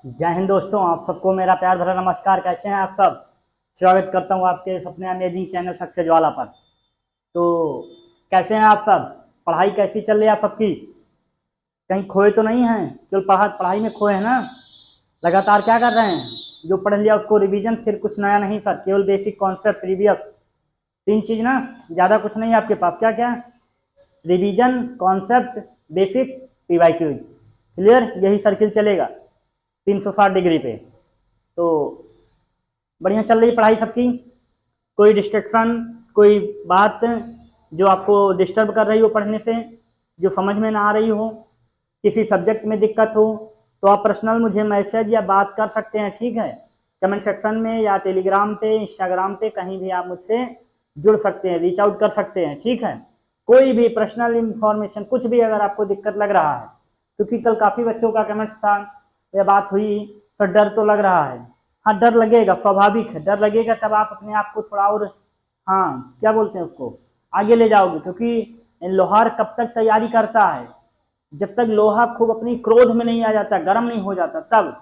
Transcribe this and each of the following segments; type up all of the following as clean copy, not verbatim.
जय हिंद दोस्तों, आप सबको मेरा प्यार भरा नमस्कार। कैसे हैं आप सब? स्वागत करता हूं आपके अपने अमेजिंग चैनल सक्सेस ज्वाला पर। तो कैसे हैं आप सब? पढ़ाई कैसी चल रही है आप सबकी? कहीं खोए तो नहीं हैं? केवल पढ़ाई में खोए हैं ना? लगातार क्या कर रहे हैं? जो पढ़ लिया उसको रिवीजन, फिर कुछ नया नहीं सर, केवल बेसिक कॉन्सेप्ट प्रीवियस। तीन चीज ना, ज्यादा कुछ नहीं है आपके पास। क्या क्या? Revision, concept, basic, PYQs. Clear? यही सर्किल चलेगा 360 डिग्री पे। तो बढ़िया चल रही पढ़ाई सबकी? कोई डिस्ट्रक्शन, कोई बात जो आपको डिस्टर्ब कर रही हो पढ़ने से, जो समझ में ना आ रही हो, किसी सब्जेक्ट में दिक्कत हो, तो आप पर्सनल मुझे मैसेज या बात कर सकते हैं। ठीक है? कमेंट सेक्शन में या टेलीग्राम पे, इंस्टाग्राम पे, कहीं भी आप मुझसे जुड़ सकते हैं, रीच आउट कर सकते हैं। ठीक है? कोई भी पर्सनल इंफॉर्मेशन, कुछ भी अगर आपको दिक्कत लग रहा है, क्योंकि कल काफ़ी बच्चों का कमेंट्स था या बात हुई, तो डर तो लग रहा है। हाँ, डर लगेगा, स्वाभाविक है, डर लगेगा। तब आप अपने आप को थोड़ा और, हाँ क्या बोलते हैं उसको, आगे ले जाओगे। क्योंकि लोहार कब तक तैयारी करता है? जब तक लोहा खूब अपनी क्रोध में नहीं आ जाता, गर्म नहीं हो जाता, तब।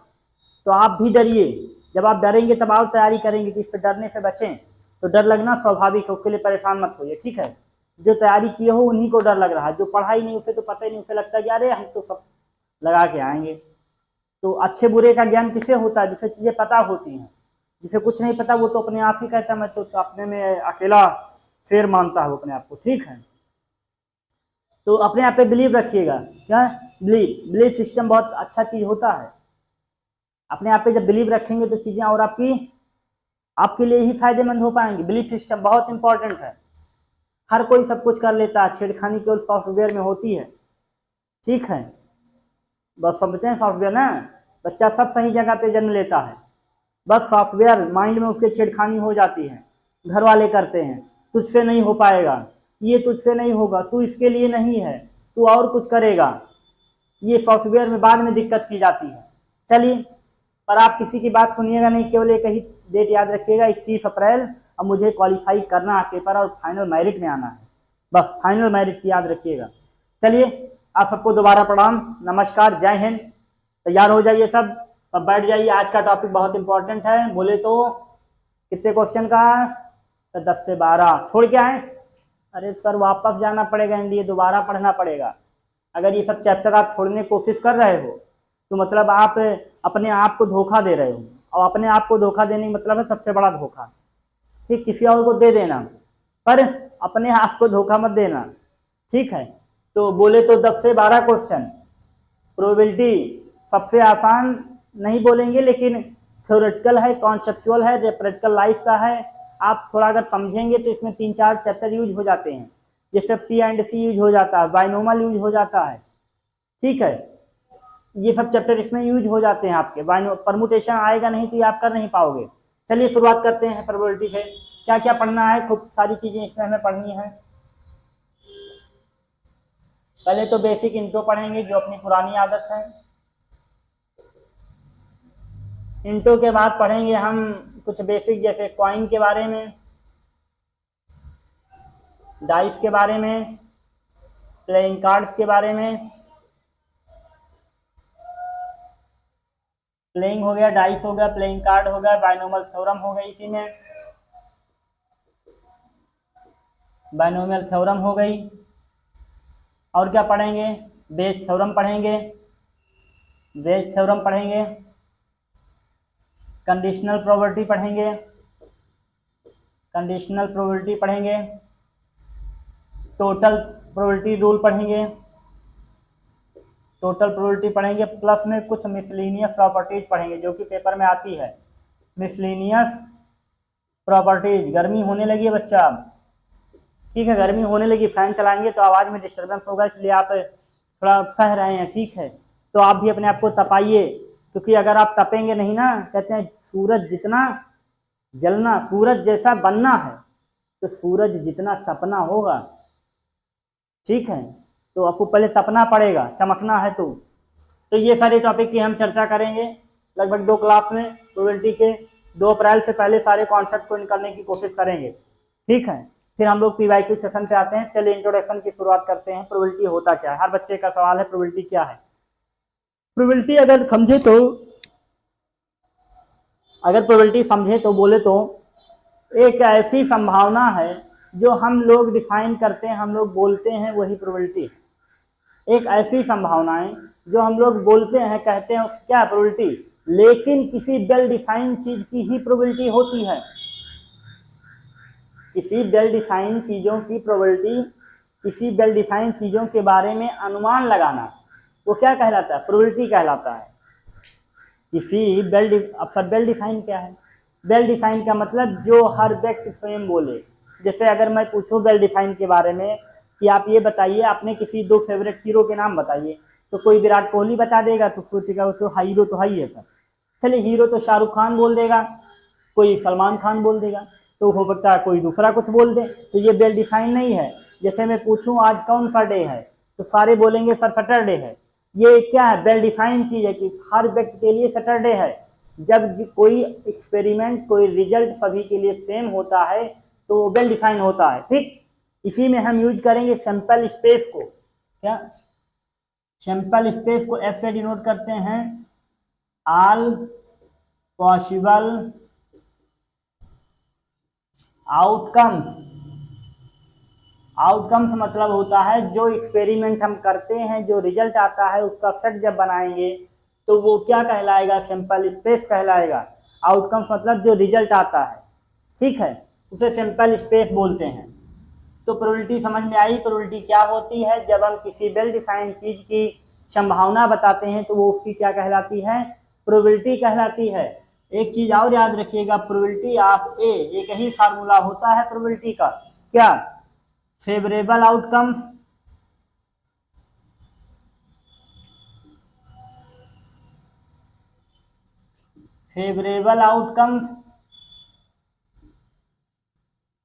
तो आप भी डरिए। जब आप डरेंगे तब आप तैयारी करेंगे कि इससे डरने से बचें। तो डर लगना स्वाभाविक है, उसके लिए परेशान मत होइए। ठीक है? जो तैयारी किए हो उन्हीं को डर लग रहा है, जो पढ़ाई नहीं उसे तो पता ही नहीं, उसे लगता है कि अरे हम तो सब लगा के आएंगे। तो अच्छे बुरे का ज्ञान किसे होता है? जिसे चीजें पता होती हैं। जिसे कुछ नहीं पता वो तो अपने आप ही कहता है मैं तो अपने में अकेला शेर मानता हूँ अपने आप को। ठीक है? तो अपने आप पे बिलीव रखिएगा। क्या? बिलीव बिलीव सिस्टम बहुत अच्छा चीज होता है। अपने आप पे जब बिलीव रखेंगे तो चीजें और आपकी आपके लिए ही फायदेमंद हो पाएंगी। बिलीफ सिस्टम बहुत इंपॉर्टेंट है। हर कोई सब कुछ कर लेता है, छेड़खानी केवल सॉफ्टवेयर में होती है। ठीक है? बस समझते हैं सॉफ्टवेयर ना, बच्चा सब सही जगह पे जन्म लेता है, बस सॉफ्टवेयर माइंड में उसके छेड़खानी हो जाती है। घर वाले करते हैं, तुझसे नहीं हो पाएगा, ये तुझसे नहीं होगा, तू इसके लिए नहीं है, तू और कुछ करेगा। ये सॉफ्टवेयर में बाद में दिक्कत की जाती है। चलिए, पर आप किसी की बात सुनिएगा नहीं, केवल एक ही डेट याद रखिएगा, 21 अप्रैल। अब मुझे क्वालिफाई करना है पेपर और फाइनल मेरिट में आना है। बस फाइनल मेरिट की याद रखिएगा। चलिए, आप सबको दोबारा प्रणाम, नमस्कार, जय हिंद। तैयार हो जाइए सब, अब बैठ जाइए। आज का टॉपिक बहुत इंपॉर्टेंट है। बोले तो कितने क्वेश्चन का? तो 10 से 12 छोड़ के आए। अरे सर, वापस जाना पड़ेगा एनडीए, दोबारा पढ़ना पड़ेगा। अगर ये सब चैप्टर आप छोड़ने की कोशिश कर रहे हो तो मतलब आप अपने आप को धोखा दे रहे हो। और अपने आप को धोखा देने का मतलब है सबसे बड़ा धोखा। ठीक? किसी और को दे देना, पर अपने आप को धोखा मत देना। ठीक है? तो बोले तो 10 से 12 क्वेश्चन। प्रोबेबिलिटी सबसे आसान नहीं बोलेंगे, लेकिन थ्योरेटिकल है, कॉन्सेप्चुअल है, प्रैक्टिकल लाइफ का है। आप थोड़ा अगर समझेंगे तो इसमें 3-4 चैप्टर यूज हो जाते हैं। जैसे पी एंड सी यूज हो जाता है, बाइनोमल यूज हो जाता है। ठीक है? ये सब चैप्टर इसमें यूज हो जाते हैं आपके। परमुटेशन आएगा नहीं तो ये आप कर नहीं पाओगे। चलिए शुरुआत करते हैं प्रोबेबिलिटी से। क्या क्या पढ़ना है? खूब सारी चीजें इसमें हमें पढ़नी है। पहले तो बेसिक इंट्रो पढ़ेंगे, जो अपनी पुरानी आदत है। इंट्रो के बाद पढ़ेंगे हम कुछ बेसिक, जैसे कॉइन के बारे में, डाइस के बारे में, प्लेइंग कार्ड्स के बारे में। प्लेइंग हो गया, डाइस हो गया, प्लेइंग कार्ड हो गया, बाइनोमियल थ्योरम हो गई, इसी में बाइनोमियल थ्योरम हो गई। और क्या पढ़ेंगे? बेस थ्योरम पढ़ेंगे, बेस थ्योरम पढ़ेंगे, कंडीशनल प्रोबेबिलिटी पढ़ेंगे, कंडीशनल प्रोबेबिलिटी पढ़ेंगे, टोटल प्रोबेबिलिटी रूल पढ़ेंगे, टोटल प्रोबेबिलिटी पढ़ेंगे, प्लस में कुछ मिसलिनियस प्रॉपर्टीज पढ़ेंगे जो कि पेपर में आती है। Miscellaneous properties. गर्मी होने लगी है बच्चा, ठीक है? गर्मी होने लगी, फैन चलाएंगे तो आवाज में डिस्टर्बेंस होगा, इसलिए आप थोड़ा सह रहे हैं। ठीक है? तो आप भी अपने आप को तपाइए, क्योंकि अगर आप तपेंगे नहीं ना, कहते हैं सूरज जितना जलना, सूरज जैसा बनना है तो सूरज जितना तपना होगा। ठीक है? तो आपको पहले तपना पड़ेगा, चमकना है तो ये सारे टॉपिक की हम चर्चा करेंगे लगभग 2 क्लास में। प्रोबेबिलिटी के 2 अप्रैल से पहले सारे कॉन्सेप्ट को करने की कोशिश करेंगे। ठीक है? फिर हम लोग पीवाईक्यू सेशन पे आते हैं। चलिए इंट्रोडक्शन की शुरुआत करते हैं। प्रोबेबिलिटी होता क्या है? हर बच्चे का सवाल है, प्रोबेबिलिटी क्या है? प्रोबेबिलिटी अगर समझे तो अगर प्रोबेबिलिटी समझे तो बोले तो एक ऐसी संभावना है जो हम लोग डिफाइन करते हैं, हम लोग बोलते हैं, वही प्रोबेबिलिटी। एक ऐसी संभावनाएं जो हम लोग बोलते हैं, कहते हैं, क्या प्रोबेबिलिटी, लेकिन किसी वेल डिफाइन चीज की ही प्रोबेबिलिटी होती है। किसी वेल डिफाइन चीजों की प्रोबेबिलिटी, किसी वेल डिफाइन चीजों के बारे में अनुमान लगाना, वो क्या कहलाता है? प्रोबेबिलिटी कहलाता है। किसी वेल डिफाइन क्या है? वेल डिफाइन का मतलब जो हर व्यक्ति स्वयं बोले। जैसे अगर मैं पूछूं वेल डिफाइन के बारे में कि आप ये बताइए, आपने किसी 2 फेवरेट हीरो के नाम बताइए, तो कोई विराट कोहली बता देगा तो सोचेगा वो तो हीरो तो है ही है सर। चलिए हीरो तो शाहरुख खान बोल देगा, कोई सलमान खान बोल देगा, तो हो सकता है कोई दूसरा कुछ बोल दे, तो ये वेल डिफाइन नहीं है। जैसे मैं पूछूं आज कौन सा डे है, तो सारे बोलेंगे सर सैटरडे है। ये क्या है? वेल डिफाइन चीज है कि हर व्यक्ति के लिए सैटरडे है। जब कोई एक्सपेरिमेंट, कोई रिजल्ट सभी के लिए सेम होता है तो वेल डिफाइन होता है। ठीक, इसी में हम यूज करेंगे सैंपल स्पेस को। क्या? सैंपल स्पेस को एस से डिनोट करते हैं, ऑल पॉसिबल आउटकम्स। आउटकम्स मतलब होता है जो एक्सपेरिमेंट हम करते हैं, जो रिजल्ट आता है, उसका सेट जब बनाएंगे तो वो क्या कहलाएगा? सैंपल स्पेस कहलाएगा। आउटकम्स मतलब जो रिजल्ट आता है, ठीक है, उसे सैंपल स्पेस बोलते हैं। तो प्रोबेबिलिटी समझ में आई? प्रोबेबिलिटी क्या होती है? जब हम किसी वेल डिफाइंड चीज की संभावना बताते हैं तो वो उसकी क्या कहलाती है? प्रोबेबिलिटी कहलाती है। एक चीज और याद रखिएगा, प्रोबेबिलिटी ऑफ ए, एक ही फार्मूला होता है प्रोबेबिलिटी का। क्या? Favourable outcomes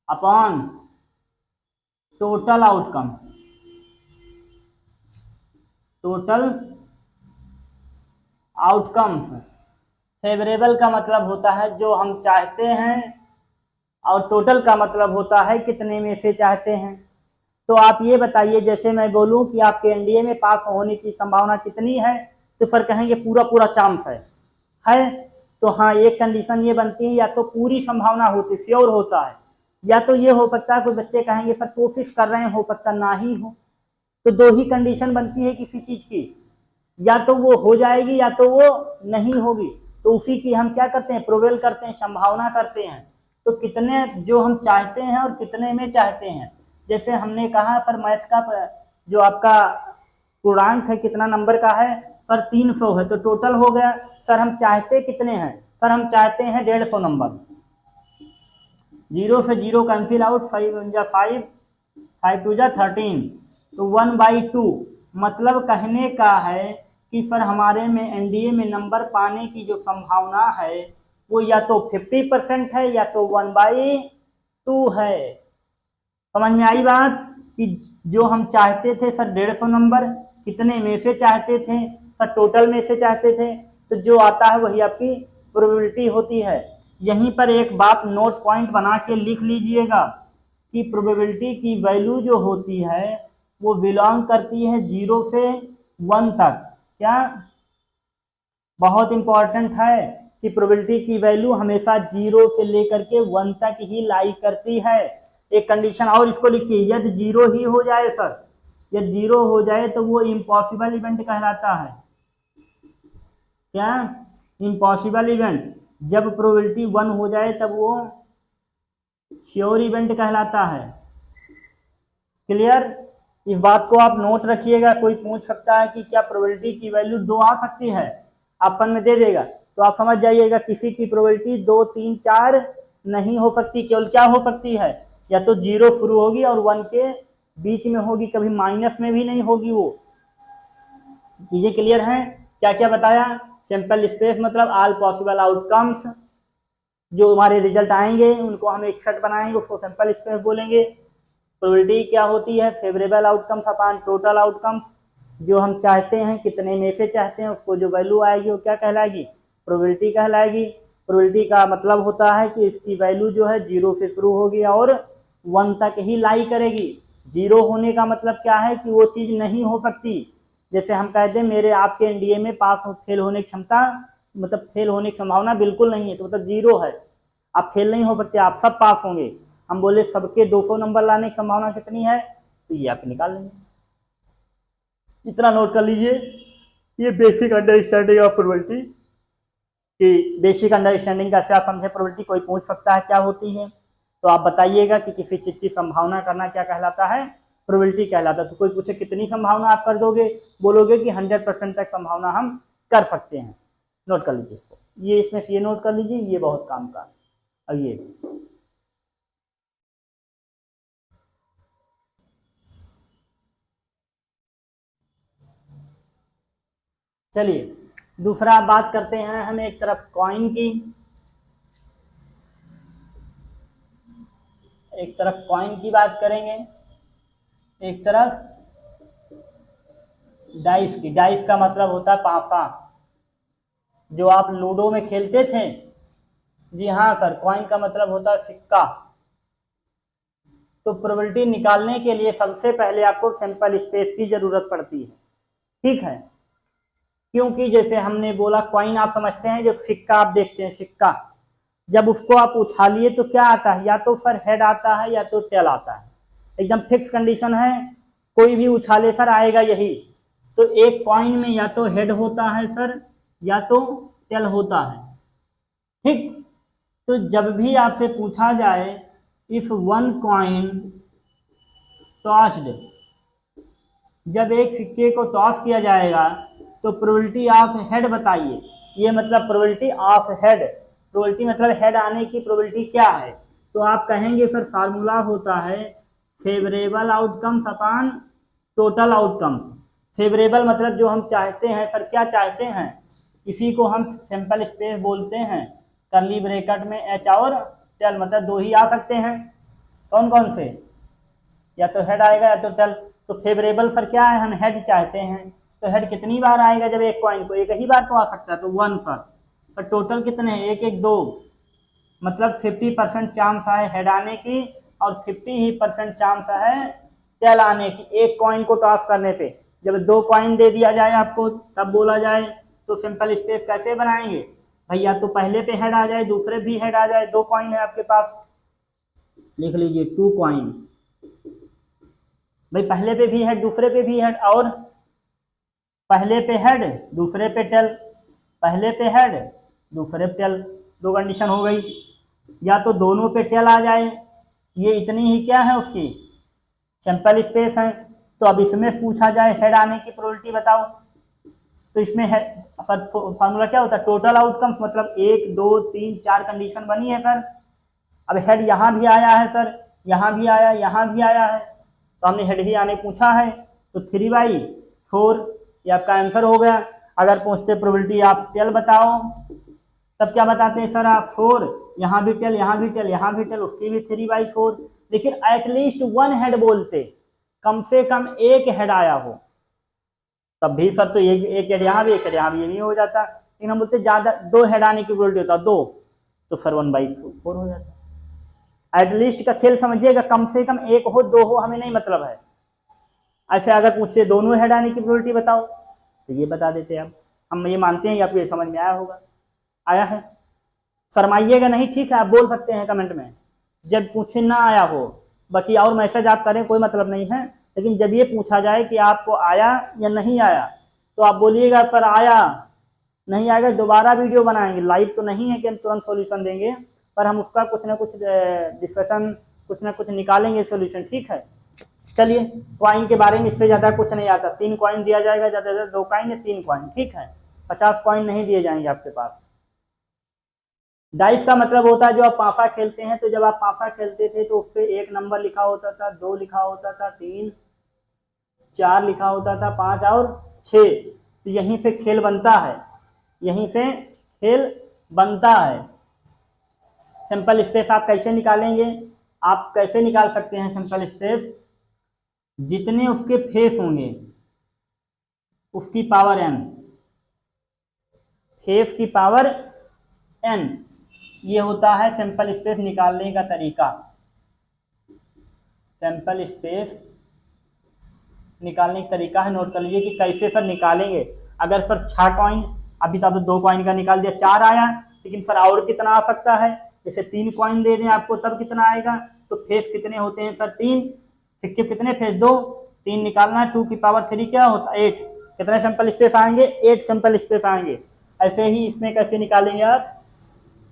upon total outcome. Total outcomes, favourable का मतलब होता है जो हम चाहते हैं, और टोटल का मतलब होता है कितने में से चाहते हैं। तो आप ये बताइए, जैसे मैं बोलूं कि आपके एनडीए में पास होने की संभावना कितनी है, तो सर कहेंगे पूरा पूरा चांस है। तो हाँ, एक कंडीशन ये बनती है, या तो पूरी संभावना होती, श्योर होता है, या तो ये हो सकता है कोई बच्चे कहेंगे सर कोशिश कर रहे हैं, हो सकता ना ही हो। तो दो ही कंडीशन बनती है किसी चीज की, या तो वो हो जाएगी या तो वो नहीं होगी। तो उसी की हम क्या करते हैं? प्रोबेबल करते हैं, संभावना करते हैं। तो कितने जो हम चाहते हैं और कितने में चाहते हैं। जैसे हमने कहा सर मैथ का जो आपका पूर्णांक है कितना नंबर का है सर? 300 है, तो टोटल हो गया। सर हम चाहते कितने हैं? सर हम चाहते हैं 150 नंबर। 0 से 0 कैंसिल आउट, 5 1 जा 5, 5 2 जा 13, तो 1/2। मतलब कहने का है कि सर हमारे में एनडीए में नंबर पाने की जो संभावना है वो या तो 50% है या तो 1/2 है। समझ में आई बात? कि जो हम चाहते थे सर 150 नंबर, कितने में से चाहते थे? सर टोटल में से चाहते थे। तो जो आता है वही आपकी प्रोबेबिलिटी होती है। यहीं पर एक बात नोट पॉइंट बना के लिख लीजिएगा कि प्रोबेबिलिटी की वैल्यू जो होती है वो बिलोंग करती है 0 से 1 तक। क्या? बहुत इंपॉर्टेंट है कि प्रोबेबिलिटी की वैल्यू हमेशा 0 से लेकर के 1 तक ही लाई करती है। एक कंडीशन और इसको लिखिए, यदि 0 ही हो जाए सर, यदि 0 हो जाए तो वो इम्पॉसिबल इवेंट कहलाता है। क्या? Impossible event. जब प्रोबेबिलिटी 1 हो जाए तब वो श्योर इवेंट कहलाता है। क्लियर? इस बात को आप नोट रखिएगा। कोई पूछ सकता है कि क्या प्रोबेबिलिटी की वैल्यू 2 आ सकती है? ऑप्शन में दे देगा, तो आप समझ जाइएगा किसी की प्रोबेबिलिटी 2 3 4 नहीं हो सकती। केवल क्या हो सकती है? या तो 0 शुरू होगी और 1 के बीच में होगी, कभी माइनस में भी नहीं होगी। वो चीजें क्लियर हैं? क्या क्या बताया? सैंपल स्पेस मतलब ऑल पॉसिबल आउटकम्स, जो हमारे रिजल्ट आएंगे उनको हम एक सेट बनाएंगे, उसको सैंपल स्पेस बोलेंगे। प्रोबेबिलिटी क्या होती है? Favourable outcomes upon total outcomes. जो हम चाहते हैं, कितने में से चाहते हैं, उसको जो वैल्यू आएगी वो क्या कहलाएगी? प्रोबेबिलिटी कहलाएगी। प्रोबेबिलिटी का मतलब होता है कि इसकी वैल्यू जो है 0 से शुरू होगी और 1 तक ही लाई करेगी। 0 होने का मतलब क्या है? कि वो चीज़ नहीं हो सकती। जैसे हम कहते हैं मेरे आपके एनडीए में पास फेल होने की क्षमता मतलब फेल होने की संभावना बिल्कुल नहीं है, तो मतलब जीरो है, आप फेल नहीं हो सकते, आप सब पास होंगे। हम बोले सबके 200 नंबर लाने की संभावना कितनी है, तो ये आप निकाल लेंगे। इतना नोट कर लीजिए, ये बेसिक अंडरस्टैंडिंग ऑफ प्रोबेबिलिटी कि बेसिक अंडरस्टैंडिंग कैसे आप समझे प्रोबेबिलिटी, कोई पूछ सकता है क्या होती है, तो आप बताइएगा कि किसी चीज की संभावना करना क्या कहलाता है, प्रोबेबिलिटी कहलाता है। तो कोई पूछे कितनी संभावना आप कर दोगे, बोलोगे कि 100% तक संभावना हम कर सकते हैं। नोट कर लीजिए इसको, ये इसमें से ये नोट कर लीजिए, ये बहुत काम का। अब ये चलिए दूसरा बात करते हैं हम एक तरफ कॉइन की, एक तरफ कॉइन की बात करेंगे, एक तरफ डाइस की। डाइस का मतलब होता है पासा, जो आप लूडो में खेलते थे। जी हाँ सर, कॉइन का मतलब होता है सिक्का। तो प्रोबेबिलिटी निकालने के लिए सबसे पहले आपको सैंपल स्पेस की जरूरत पड़ती है, ठीक है। क्योंकि जैसे हमने बोला कॉइन आप समझते हैं, जो सिक्का आप देखते हैं, सिक्का जब उसको आप उछालिए तो क्या आता है, या तो सर हेड आता है या तो टेल आता है, एकदम फिक्स कंडीशन है, कोई भी उछाले सर आएगा यही। तो एक कॉइन में या तो हेड होता है सर या तो टेल होता है, ठीक। तो जब भी आपसे पूछा जाए इफ वन कॉइन टॉस्ड, जब एक सिक्के को टॉस किया जाएगा तो प्रोबेबिलिटी ऑफ हेड बताइए। ये मतलब प्रोबेबिलिटी ऑफ हेड, प्रोबेबिलिटी मतलब हेड आने की प्रोबेबिलिटी क्या है, तो आप कहेंगे सर फार्मूला होता है favourable outcomes upon total outcomes. Favourable मतलब जो हम चाहते हैं सर, क्या चाहते हैं, इसी को हम सैंपल स्पेस बोलते हैं, कर्ली ब्रैकेट में एच और टेल, मतलब दो ही आ सकते हैं, कौन कौन से, या तो हेड आएगा या तो टेल। तो फेवरेबल सर क्या है, हम हेड चाहते हैं, तो हेड कितनी बार आएगा, जब एक कॉइन को एक ही बार तो आ सकता है, तो वन सर। पर टोटल कितने, एक एक दो, मतलब 50% चांस है हेड आने की और 50% चांस है टेल आने की, एक कॉइन को टॉस करने पे। जब दो कॉइन दे दिया जाए आपको तब बोला जाए तो सिंपल स्पेस कैसे बनाएंगे भैया, तो पहले पे हेड आ जाए दूसरे भी हेड आ जाए, दो कॉइन है आपके पास, लिख लीजिए टू कॉइन, भाई पहले पे भी हेड दूसरे पे भी हेड, और पहले पे हेड दूसरे पे टेल, पहले पे हेड दूसरे पे टेल, दो कंडीशन हो गई। या तो दोनों पे टेल आ जाए, ये इतनी ही क्या है उसकी सैंपल स्पेस है। तो अब इसमें पूछा जाए हेड आने की प्रोबेबिलिटी बताओ, तो इसमें फार्मूला क्या होता है, टोटल आउटकम्स, मतलब एक दो तीन चार कंडीशन बनी है सर। अब हेड यहाँ भी आया है सर, यहाँ भी आया, यहाँ भी आया है, तो हमने हेड ही आने पूछा है, तो 3/4 ये आपका आंसर हो गया। अगर पूछते प्रोबेबिलिटी आप टेल बताओ, तब क्या बताते हैं सर आप, 4, यहाँ भी टेल, यहाँ भी टेल, यहाँ भी टेल, उसकी भी 3/4, लेकिन एटलीस्ट वन हेड बोलते, कम से कम एक हेड आया हो, तब भी सर तो एक हेड यहाँ भी एक हेड यहाँ भी, ये नहीं हो जाता। लेकिन हम बोलते ज्यादा दो हेड आने की प्रोबेबिलिटी होता दो, तो सर 1/4 हो जाता। एटलीस्ट का खेल समझिएगा, कम से कम एक हो दो हो हमें नहीं मतलब है। ऐसे अगर पूछे दोनों हेड आने की प्रोबेबिलिटी बताओ, तो ये बता देते हैं। अब हम ये मानते हैं कि आपको ये समझ में आया होगा, आया है, शर्माइएगा नहीं, ठीक है, आप बोल सकते हैं कमेंट में जब पूछे ना आया हो, बाकी और मैसेज आप करें कोई मतलब नहीं है, लेकिन जब ये पूछा जाए कि आपको आया या नहीं आया, तो आप बोलिएगा सर आया, नहीं आएगा दोबारा वीडियो बनाएंगे, लाइव तो नहीं है कि हम तुरंत सॉल्यूशन देंगे, पर हम उसका कुछ ना कुछ डिस्कशन, कुछ ना कुछ निकालेंगे सॉल्यूशन, ठीक है। चलिए कॉइन के बारे में इससे ज़्यादा कुछ नहीं आता, 3 कॉइन दिया जाएगा, ज़्यादा से ज़्यादा 2 कॉइन या 3 कॉइन, ठीक है, 50 कॉइन नहीं दिए जाएंगे आपके पास। डाइस का मतलब होता है जो आप पासा खेलते हैं, तो जब आप पासा खेलते थे तो उस पर 1 नंबर लिखा होता था, 2 लिखा होता था, 3 4 लिखा होता था, 5 और 6, तो यहीं से खेल बनता है, यहीं से खेल बनता है। सिंपल स्पेस आप कैसे निकालेंगे, आप कैसे निकाल सकते हैं सिंपल स्पेस, जितने उसके फेस होंगे उसकी पावर n, फेस की पावर n, ये होता है सिंपल स्पेस निकालने का तरीका। सैंपल स्पेस निकालने का तरीका है, नोट कर लीजिए कि कैसे सर निकालेंगे। अगर सर 6 कॉइन अभी तो 2 कॉइन का निकाल दिया, 4 आया, लेकिन सर और कितना आ सकता है? जैसे 3 कॉइन दे दें आपको तब कितना आएगा? तो फेस कितने होते हैं सर? 3। सिक्के कितने फेस? 2। 3 निकालना है, 2 की पावर 3 क्या होता है? 8। कितने सैंपल स्पेस आएंगे? 8 सैंपल स्पेस आएंगे। ऐसे ही इसमें कैसे निकालेंगे आप?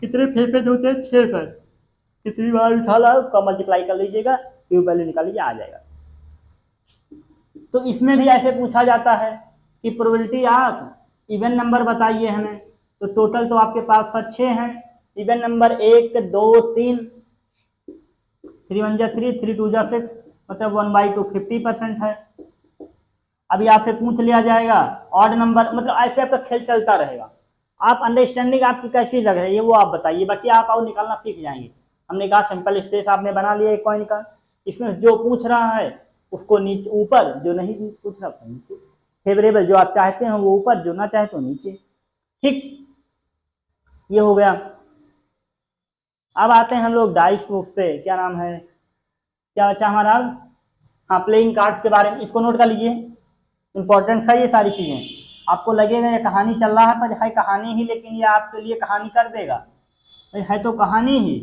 कितने फेसेज होते हैं? 6 सर। कितनी बार उछाला उसका मल्टीप्लाई कर लीजिएगा, क्यू वैल्यू निकाल लीजिए, आ जाएगा। तो इसमें भी ऐसे पूछा जाता है कि प्रोबेबिलिटी ऑफ इवन नंबर बताइए हमें। तो टोटल तो आपके पास सर 6 हैं। इवन नंबर 1 2 3, 3 1 जा 3, 3 2 जा 6, मतलब 1/2 50% है। अभी आपसे पूछ लिया जाएगा ऑड नंबर, मतलब ऐसे आपका खेल चलता रहेगा। आप अंडरस्टैंडिंग आपकी कैसी लग रही है वो आप बताइए, बाकी आप और निकालना सीख जाएंगे। हमने कहा सिंपल स्पेस आपने बना लिया एक कॉइन का, इसमें जो पूछ रहा है उसको नीचे ऊपर, जो नहीं पूछ रहा उसको नीचे। फेवरेबल जो आप चाहते हैं वो ऊपर, जो ना चाहे तो नीचे। ठीक, ये हो गया। अब आते हैं हम लोग डाइस उस पे, क्या नाम है, क्या बचा हमारा? हाँ, प्लेइंग कार्ड्स के बारे में, इसको नोट कर लीजिए, इंपॉर्टेंट है ये सारी चीजें। आपको लगेगा ये कहानी चल रहा है, पर है कहानी ही, लेकिन ये आपके लिए कहानी कर देगा। है तो कहानी ही,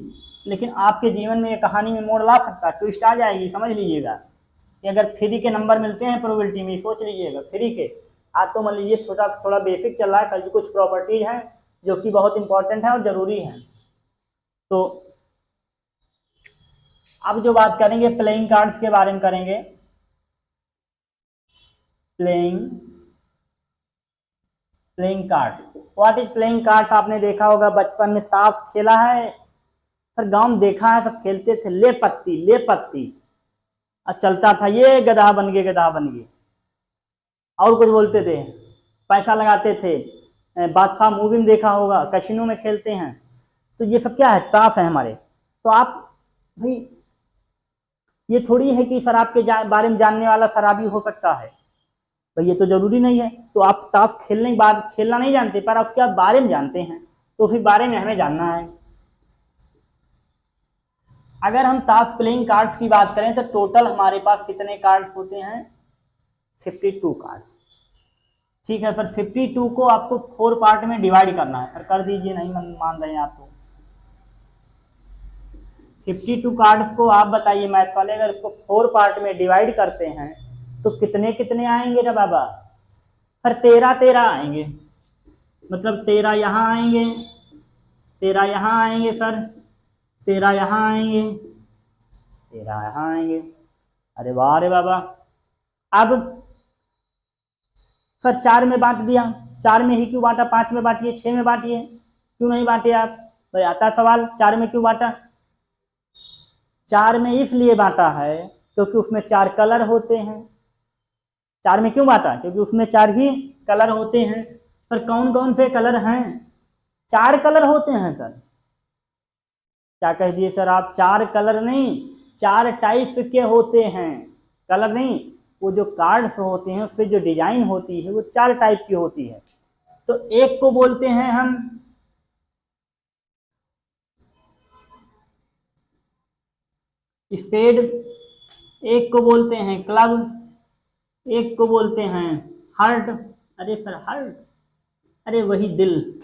लेकिन आपके जीवन में ये कहानी में मोड़ ला सकता है, ट्विस्ट आ जाएगी, समझ लीजिएगा। कि अगर फ्री के नंबर मिलते हैं प्रोबेबिलिटी में, सोच लीजिएगा फ्री के। आज तो मान लीजिए छोटा थोड़ा बेसिक चल रहा है, कल कुछ प्रॉपर्टीज हैं जो कि बहुत इंपॉर्टेंट है और जरूरी है। तो अब जो बात करेंगे प्लेइंग कार्ड्स के बारे में करेंगे। Playing playing cards, what is playing cards? आपने देखा होगा बचपन में ताश खेला है सर, गांव में देखा है, सब खेलते थे, ले पत्ती ले पत्ती, और चलता था ये गधा बन गए गधा बन गए, और कुछ बोलते थे, पैसा लगाते थे। बादशाह मूवी में देखा होगा, कैसीनो में खेलते हैं। तो ये सब क्या है? ताश है हमारे। तो आप भाई, ये थोड़ी है कि सर आपके बारे में जानने वाला शराबी हो सकता है, भाई ये तो जरूरी नहीं है। तो आप ताश खेलने के बाद खेलना नहीं जानते, पर आप उसके बारे में जानते हैं, तो फिर बारे में हमें जानना है। अगर हम ताश प्लेइंग कार्ड्स की बात करें तो टोटल हमारे पास कितने कार्ड्स होते हैं? 52 कार्ड्स। ठीक है सर, 52 को आपको 4 पार्ट में डिवाइड करना है सर, कर दीजिए, नहीं मान रहे हैं आप तो। 52 कार्ड्स को आप बताइए मैथ वाले, अगर इसको 4 पार्ट में डिवाइड करते हैं तो कितने कितने आएंगे रे बाबा? सर 13 13 आएंगे, मतलब 13 यहाँ आएंगे, 13 यहाँ आएंगे सर, 13 यहाँ आएंगे, 13 यहाँ आएंगे। अरे वाह रे बाबा। अब सर 4 में बांट दिया, 4 में ही क्यों बांटा? 5 में बांटिए, 6 में बांटिए, क्यों नहीं बांटे आप? भाई आता सवाल, 4 में क्यों बांटा? 4 में इसलिए बांटा है क्योंकि उसमें 4 कलर होते हैं। 4 में क्यों बांटा? क्योंकि उसमें 4 ही कलर होते हैं। सर कौन कौन से कलर हैं? 4 कलर होते हैं सर। क्या कह दिए सर आप? 4 कलर नहीं, 4 टाइप के होते हैं, कलर नहीं। वो जो कार्ड्स होते हैं उस पर जो डिजाइन होती है वो 4 टाइप की होती है। तो एक को बोलते हैं हम स्पेड, एक को बोलते हैं क्लब, एक को बोलते हैं हार्ट। अरे सर हार्ट, अरे वही दिल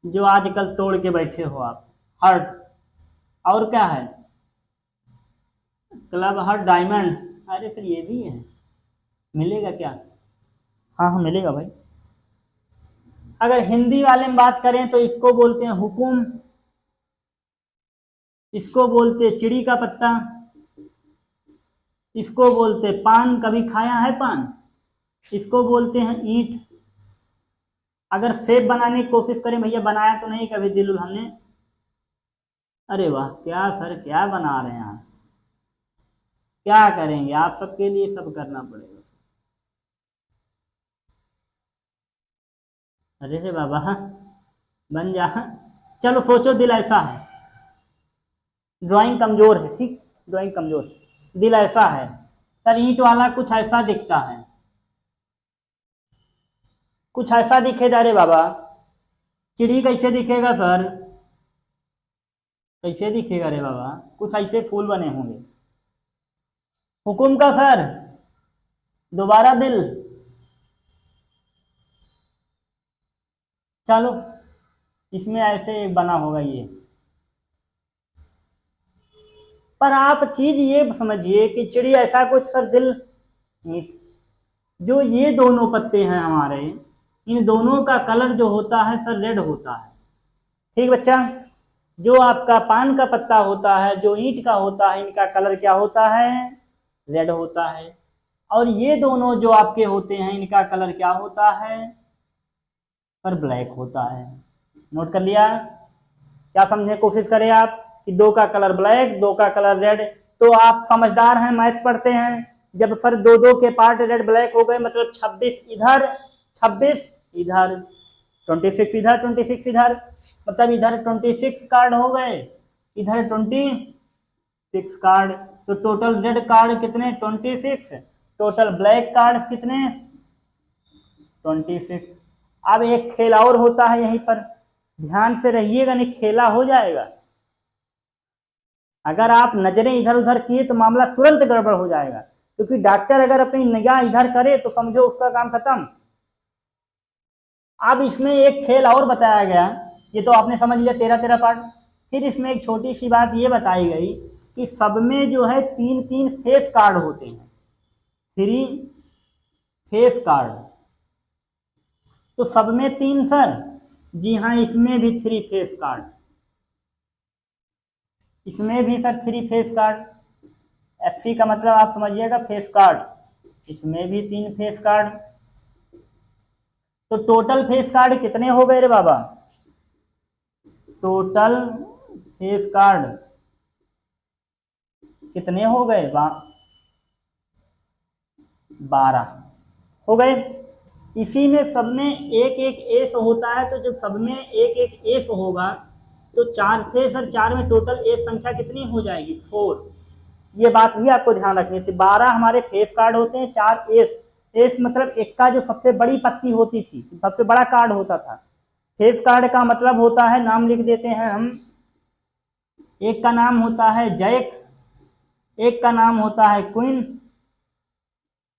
जो आजकल तोड़ के बैठे हो आप, हार्ट। और क्या है? Club heart diamond. अरे सर ये भी है, मिलेगा क्या? हाँ हाँ मिलेगा भाई। अगर हिंदी वाले में बात करें तो इसको बोलते हैं हुकुम, इसको बोलते चिड़ी का पत्ता, इसको बोलते पान, कभी खाया है पान? इसको बोलते हैं ईंट। अगर सेब बनाने की कोशिश करें, भैया बनाया तो नहीं कभी दिल हमने? अरे वाह, क्या सर क्या बना रहे हैं आप, क्या करेंगे, आप सबके लिए सब करना पड़ेगा। अरे रे बाबा, बन जा। चलो सोचो, दिल ऐसा है, ड्राइंग कमजोर है, ठीक, ड्राइंग कमजोर है, दिल ऐसा है सर, ईंट वाला कुछ ऐसा दिखता है, कुछ ऐसा दिखेगा रे बाबा। चिड़ी कैसे दिखेगा सर? कैसे दिखेगा रे बाबा? कुछ ऐसे फूल बने होंगे। हुकुम का सर, दोबारा दिल, चलो इसमें ऐसे बना होगा ये, पर आप चीज ये समझिए कि चिड़िया ऐसा कुछ सर दिल, जो ये दोनों पत्ते हैं हमारे, इन दोनों का कलर जो होता है सर रेड होता है। ठीक बच्चा, जो आपका पान का पत्ता होता है, जो ईंट का होता है, इनका कलर क्या होता है, रेड होता है। और ये दोनों जो आपके होते हैं इनका कलर क्या होता है सर, ब्लैक होता है। नोट कर लिया? क्या समझने की कोशिश करें आप कि दो का कलर ब्लैक, दो का कलर रेड। तो आप समझदार हैं, मैथ पढ़ते हैं। जब सर दो दो के पार्ट रेड ब्लैक हो गए, मतलब 26 इधर 26 इधर, 26 इधर 26 इधर, मतलब इधर 26 कार्ड हो गए, इधर 26 कार्ड। तो टोटल रेड कार्ड कितने, 26। टोटल ब्लैक कार्ड कितने, 26। अब एक खेल और होता है यहीं पर, ध्यान से रहिएगा नहीं खेला हो जाएगा। अगर आप नजरें इधर उधर किए तो मामला तुरंत गड़बड़ हो जाएगा, क्योंकि डॉक्टर अगर अपनी निगाह इधर करे तो समझो उसका काम खत्म। अब इसमें एक खेल और बताया गया, ये तो आपने समझ लिया 13 पार्ट। फिर इसमें एक छोटी सी बात ये बताई गई कि सब में जो है 3 3 फेस कार्ड होते हैं, 3 फेस कार्ड। तो सब में 3 सर, जी हाँ, इसमें भी 3 फेस कार्ड, इसमें भी सर 3 फेस कार्ड। एफसी का मतलब आप समझिएगा फेस कार्ड, इसमें भी 3 फेस कार्ड। तो टोटल फेस कार्ड कितने हो गए रे बाबा, टोटल फेस कार्ड कितने हो गए, 12 हो गए। इसी में सब में एक एक एस होता है, तो जब सब में एक एक एस होगा तो 4 थे सर, 4 में टोटल एस संख्या कितनी हो जाएगी, 4। ये बात भी आपको ध्यान रखनी थी। 12 हमारे फेस कार्ड होते हैं, 4 एस। एस मतलब एक का जो सबसे बड़ी पत्ती होती थी, सबसे बड़ा कार्ड होता था। फेस कार्ड का मतलब होता है, नाम लिख देते हैं हम, एक का नाम होता है जैक, एक का नाम होता है क्वीन,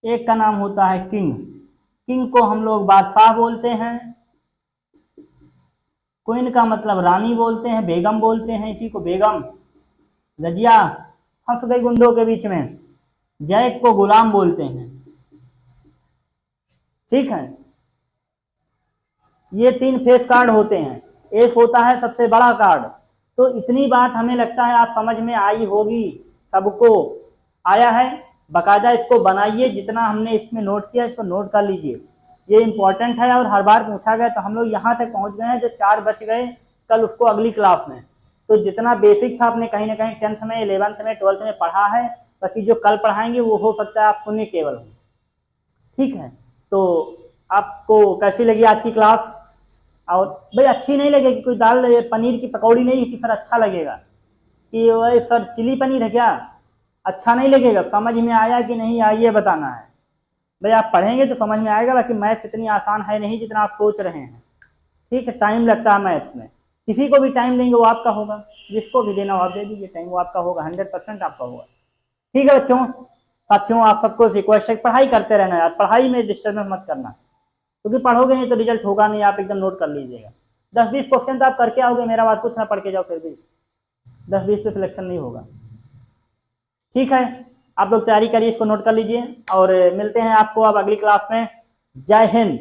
एक का नाम होता है किंग। किंग को हम लोग बादशाह बोलते हैं, क्वीन का मतलब रानी बोलते हैं, बेगम बोलते हैं इसी को, बेगम। रजिया फंस गई गुंडों के बीच में। जैक को गुलाम बोलते हैं। ठीक है, ये 3 फेस कार्ड होते हैं, एस होता है सबसे बड़ा कार्ड। तो इतनी बात हमें लगता है आप समझ में आई होगी, सबको आया है। बाकायदा इसको बनाइए, जितना हमने इसमें नोट किया इसको नोट कर लीजिए, ये इंपॉर्टेंट है और हर बार पूछा गया। तो हम लोग यहाँ तक पहुँच गए हैं, जो 4 बच गए कल उसको अगली क्लास में। तो जितना बेसिक था आपने कहीं ना कहीं 10th में, 11th में, 12th में पढ़ा है, बाकी जो कल पढ़ाएंगे वो हो सकता है आप सुने केवल। ठीक है, तो आपको कैसी लगी आज की क्लास? और भाई अच्छी नहीं लगेगी, कोई दाल पनीर की पकौड़ी नहीं है कि सर अच्छा लगेगा, कि वही सर चिली पनीर है क्या, अच्छा नहीं लगेगा। समझ में आया कि नहीं आया ये बताना है। भाई आप पढ़ेंगे तो समझ में आएगा, बाकी मैथ्स इतनी आसान है नहीं जितना आप सोच रहे हैं। ठीक है, टाइम लगता है मैथ्स में, किसी को भी टाइम देंगे वो आपका होगा, जिसको भी देना हो आप दे दीजिए टाइम, वो आपका होगा, 100% आपका होगा। ठीक है बच्चों, साथियों, आप सबको रिक्वेस्ट है पढ़ाई करते रहना यार, पढ़ाई में डिस्टर्बेंस मत करना, क्योंकि पढ़ोगे नहीं तो रिजल्ट होगा नहीं। आप एकदम नोट कर लीजिएगा, 10-20 क्वेश्चन तो आप करके आओगे, मेरा बात कुछ ना पढ़ के जाओ, फिर भी 10-20 पे सिलेक्शन नहीं होगा। ठीक है, आप लोग तैयारी करिए, इसको नोट कर लीजिए, और मिलते हैं आपको अब अगली क्लास में। जय हिंद।